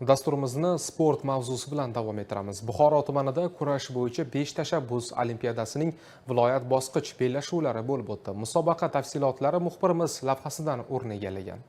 Dasturimizni sport mavzusi bilan davom ettiramiz. Buxoro tumanida kurash bo'yicha 5 tashabbus olimpiadasining viloyat bosqich bellashuvlari bo'lib o'tdi. Musobaqa tafsilotlari muxbirimiz lavhasidan o'rin egallagan.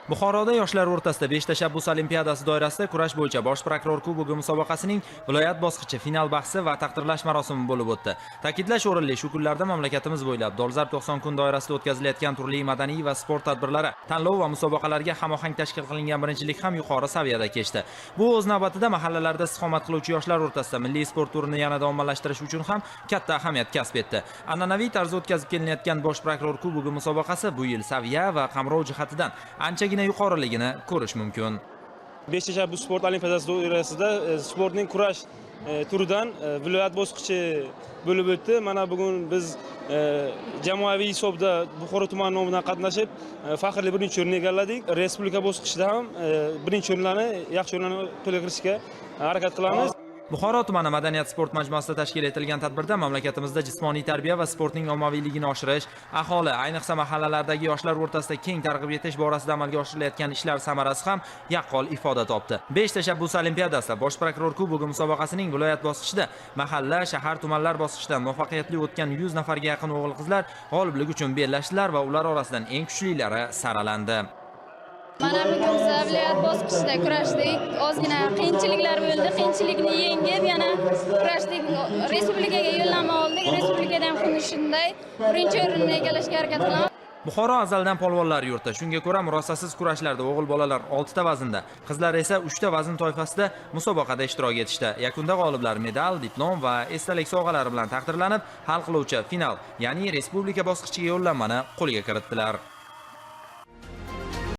Buxoroda yoshlar o'rtasida 5 tashabbus olimpiadasi doirasida kurash bo'yicha Bosh prokuror kubogi musobaqasining viloyat bosqichi final bahsi va taqdirlash marosimi bo'lib o'tdi. Ta'kidlash o'rinli, shu kunlarda mamlakatimiz bo'ylab dolzarb 90 kun doirasida o'tkazilayotgan turli madaniy va sport tadbirlari, tanlov va musobaqalarga hamohang tashkil qilingan birinchilik ham yuqori saviyada kechdi. Bu o'z navbatida mahallalarda istiqomat qiluvchi yoshlar o'rtasida milliy sport turini yanada ommalashtirish uchun ham katta ahamiyat kasb etdi. An'anaviy tarzda o'tkazib kelinayotgan Bosh prokuror kubogi musobaqasi bu yil saviya va qamrov jihatidan anchagina yuqoriligini ko'rish mumkin. 5 tashabbus sport olimpiadasi doirasida sportning kurash turidan viloyat bosqichi bo'lib o'tdi. Mana bugun biz jamoaviy hisobda Buxoro tumani nomidan qatnashib, faxrli birinchi o'rinni egalladik. Respublika bosqichida ham birinchi o'rinlarni, yaxshi o'rinlarni qo'lga kiritishga harakat qilamiz. Buxoro tumani madaniyat sport majmuasida tashkil etilgan tadbirda mamlakatimizda jismoniy tarbiya va sportning ommaviyligini oshirish, aholi, ayniqsa mahallalardagi yoshlar o'rtasida keng targ'ib etish borasida amalga oshirilayotgan ishlar samarasi ham yaqqol ifoda topdi. 5 tashabbus olimpiadasida Bosh prokuror kubogi musobaqasining viloyat bosqichida mahalla, shahar, tumanlar bosqichidan muvaffaqiyatli o'tgan 100 nafarga yaqin o'g'il-qizlar g'oliblik uchun bellashdilar va ular orasidan eng kuchlilari saralandi. Mana bugun viloyat bosqichida kurashdik. Ozgina qiyinchiliklar bo'ldi. Qiyinchilikni yengib, yana kurashdik. Respublikaga yo'llanma oldik. Respublikada ham xuddi shunday birinchi o'rinni egallashga harakat qilamiz. Buxoro azaldan polvonlar yurti. Shunga ko'ra murosasiz kurashlarda o'g'il bolalar 6 ta vaznda, qizlar esa 3 ta vazn toifasida musobaqada ishtirok etishdi. Yakunda g'oliblar medal, diplom va esdalik sovg'alari bilan taqdirlanib, hal qiluvchi final, ya'ni respublika bosqichiga yo'llanmani qo'lga kiritdilar.